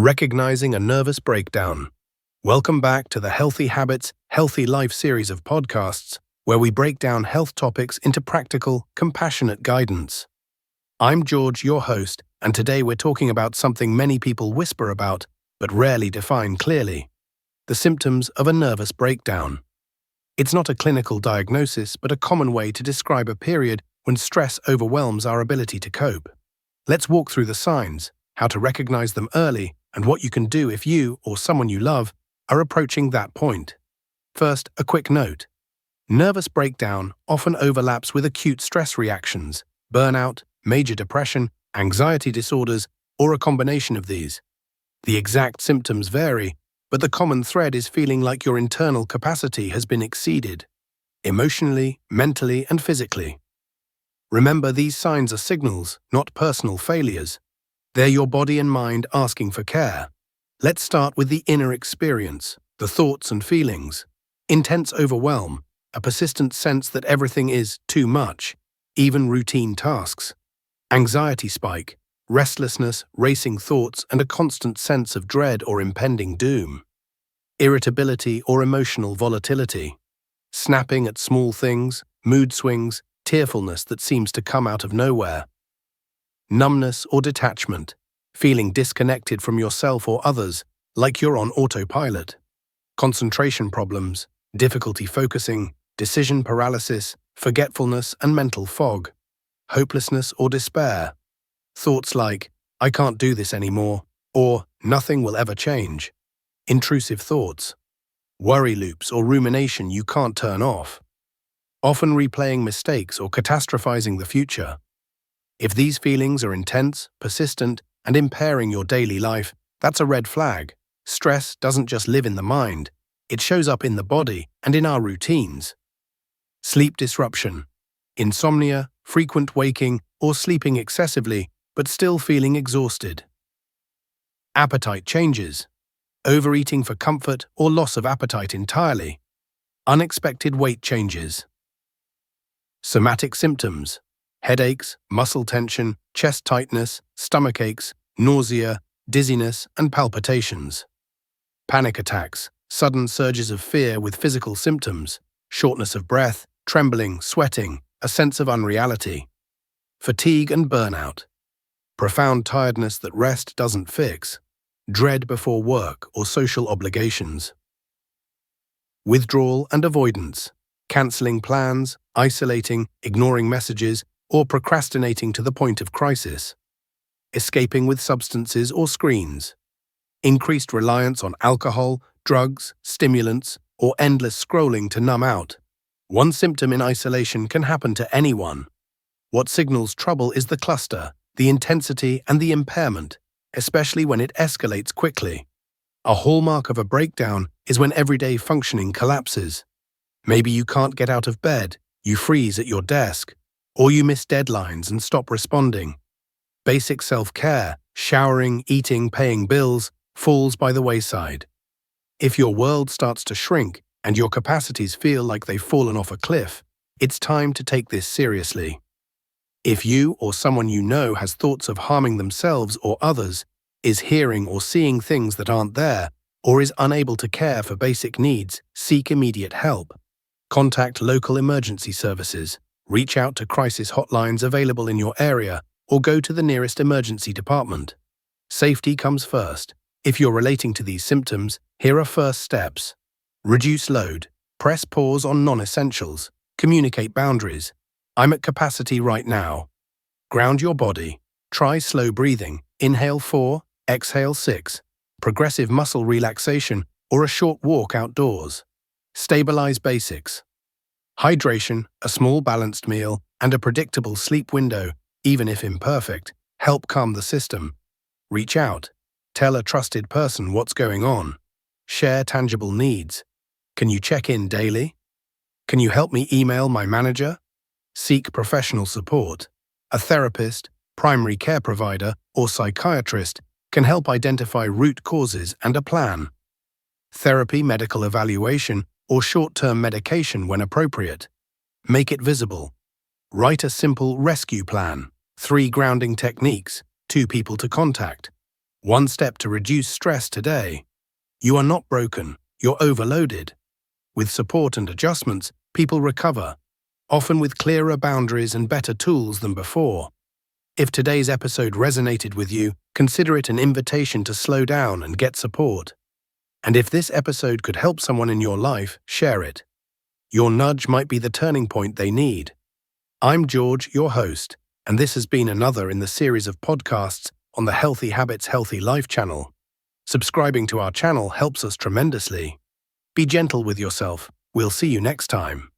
Recognizing a nervous breakdown. Welcome back to the Healthy Habits, Healthy Life series of podcasts, where we break down health topics into practical, compassionate guidance. I'm George, your host, and today we're talking about something many people whisper about, but rarely define clearly: the symptoms of a nervous breakdown. It's not a clinical diagnosis, but a common way to describe a period when stress overwhelms our ability to cope. Let's walk through the signs, how to recognize them early, and what you can do if you or someone you love are approaching that point. First, a quick note. Nervous breakdown often overlaps with acute stress reactions, burnout, major depression, anxiety disorders, or a combination of these. The exact symptoms vary, but the common thread is feeling like your internal capacity has been exceeded, emotionally, mentally, and physically. Remember, these signs are signals, not personal failures. They're your body and mind asking for care. Let's start with the inner experience, the thoughts and feelings. Intense overwhelm, a persistent sense that everything is too much, even routine tasks. Anxiety spike, restlessness, racing thoughts, and a constant sense of dread or impending doom. Irritability or emotional volatility. Snapping at small things, mood swings, tearfulness that seems to come out of nowhere. Numbness or detachment, feeling disconnected from yourself or others, like you're on autopilot. Concentration problems, difficulty focusing, decision paralysis, forgetfulness and mental fog. Hopelessness or despair. Thoughts like, "I can't do this anymore," or "nothing will ever change." Intrusive thoughts. Worry loops or rumination you can't turn off. Often replaying mistakes or catastrophizing the future. If these feelings are intense, persistent, and impairing your daily life, that's a red flag. Stress doesn't just live in the mind, it shows up in the body and in our routines. Sleep disruption. Insomnia, frequent waking, or sleeping excessively, but still feeling exhausted. Appetite changes. Overeating for comfort or loss of appetite entirely. Unexpected weight changes. Somatic symptoms. Headaches, muscle tension, chest tightness, stomach aches, nausea, dizziness, and palpitations. Panic attacks, sudden surges of fear with physical symptoms, shortness of breath, trembling, sweating, a sense of unreality. Fatigue and burnout. Profound tiredness that rest doesn't fix. Dread before work or social obligations. Withdrawal and avoidance. Cancelling plans, isolating, ignoring messages, or procrastinating to the point of crisis. Escaping with substances or screens. Increased reliance on alcohol, drugs, stimulants, or endless scrolling to numb out. One symptom in isolation can happen to anyone. What signals trouble is the cluster, the intensity, and the impairment, especially when it escalates quickly. A hallmark of a breakdown is when everyday functioning collapses. Maybe you can't get out of bed, you freeze at your desk, or you miss deadlines and stop responding. Basic self-care, showering, eating, paying bills, falls by the wayside. If your world starts to shrink and your capacities feel like they've fallen off a cliff, it's time to take this seriously. If you or someone you know has thoughts of harming themselves or others, is hearing or seeing things that aren't there, or is unable to care for basic needs, seek immediate help. Contact local emergency services. Reach out to crisis hotlines available in your area, or go to the nearest emergency department. Safety comes first. If you're relating to these symptoms, here are first steps. Reduce load. Press pause on non-essentials. Communicate boundaries. I'm at capacity right now. Ground your body. Try slow breathing. Inhale 4, exhale 6. Progressive muscle relaxation, or a short walk outdoors. Stabilize basics. Hydration, a small balanced meal, and a predictable sleep window, even if imperfect, help calm the system. Reach out. Tell a trusted person what's going on. Share tangible needs. Can you check in daily? Can you help me email my manager? Seek professional support. A therapist, primary care provider, or psychiatrist can help identify root causes and a plan. Therapy, medical evaluation, or short-term medication when appropriate. Make it visible. Write a simple rescue plan. 3 grounding techniques, 2 people to contact. One step to reduce stress today. You are not broken, you're overloaded. With support and adjustments, people recover, often with clearer boundaries and better tools than before. If today's episode resonated with you, consider it an invitation to slow down and get support. And if this episode could help someone in your life, share it. Your nudge might be the turning point they need. I'm George, your host, and this has been another in the series of podcasts on the Healthy Habits, Healthy Life channel. Subscribing to our channel helps us tremendously. Be gentle with yourself. We'll see you next time.